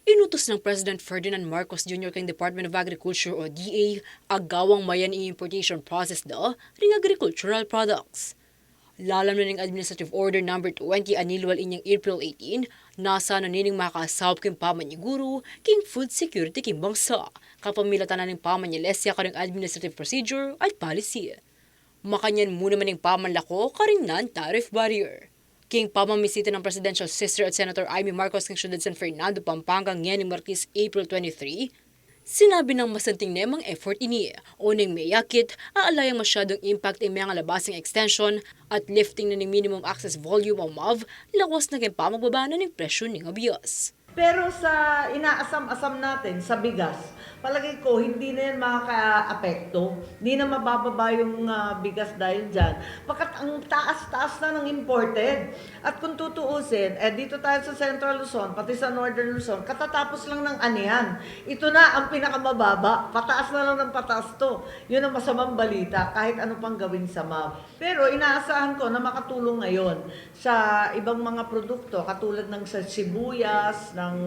Inutos ng President Ferdinand Marcos Jr. kang Department of Agriculture o DA agawang mayan importation process ring agricultural products. Lalam na ng Administrative Order No. 20 Annual inyang April 18, nasa nining makasawup king pamanyiguro king food security king bangsa, kapamilatan na ng pamanyalesya karang administrative procedure at policy. Makanyan muna man ng pamanlako karing non-tariff barrier. King pamamisita ng Presidential Sister at Senator Amy Marcos ng siyudad San Fernando, Pampanga ngayon Martes, April 23, sinabi ng masanting nemang effort ini o ning mayakit aalayang masyadong impact ang mga labasing extension at lifting na ng minimum access volume o MAV, lawas na kayong pamagbaba na ng presyo ng abyas. Pero sa inaasam-asam natin, sa bigas, palagay ko hindi na yan makaka-apekto. Hindi na mabababa yung bigas dahil dyan. Pagkat ang taas-taas na ng imported. At kung tutuusin, dito tayo sa Central Luzon, pati sa Northern Luzon, katatapos lang ng anihan. Ito na ang pinakamababa. Pataas na lang ng pataas to. Yun ang masamang balita, kahit ano pang gawin sa MAV. Pero inaasahan ko na makatulong ngayon sa ibang mga produkto, katulad ng sa sibuyas, ng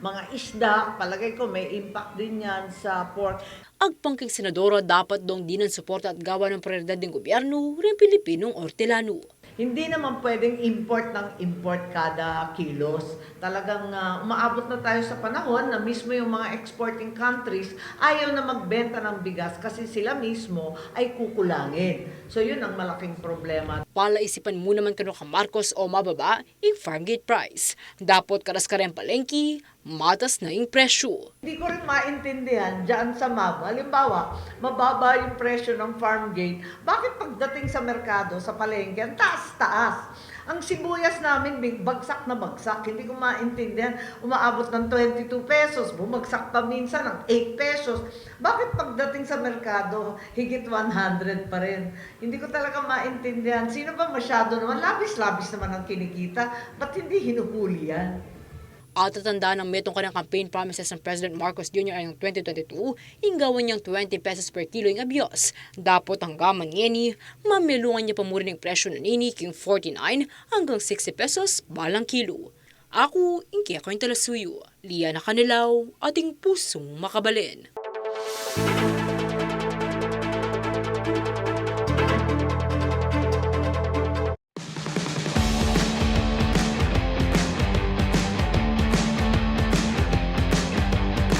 mga isda, palagay ko may impact din yan sa pork. Agpangking senadora dapat dong di ng suporta at gawa ng prioridad ng gobyerno rin Pilipinong ortelano. Hindi naman pwedeng import ng import kada kilos. Talagang umaabot na tayo sa panahon na mismo yung mga exporting countries ayaw na magbenta ng bigas kasi sila mismo ay kukulangin. So yun ang malaking problema. Palaisipan mo naman kano ka Marcos o mababa yung farm gate price. Dapat karas ka rin palengki, matas na yung presyo. Hindi ko rin maintindihan dyan sa MAV. Halimbawa, mababa yung presyo ng farm gate. Bakit pagdating sa merkado, sa palengke, ang taas-taas? Ang sibuyas namin, bagsak na bagsak. Hindi ko maintindihan. Umaabot ng 22 pesos, bumagsak pa minsan ng 8 pesos. Bakit pagdating sa merkado, higit 100 pa rin? Hindi ko talaga maintindihan. Sino ba masyado naman? Labis-labis naman ang kinikita. Ba't hindi hinuhuli yan? At tatandaan ng metong kanyang campaign promises ng President Marcos Jr. ay ng 2022, inggawan niyang 20 pesos per kilo yung abyas. Dapat hanggaman ngeni, mamilungan niya pamurin ng presyo na nini king 49 hanggang 60 pesos balang kilo. Ako, ingkaya ko yung talasuyo. Liya na kanilaw, ating pusong makabalin.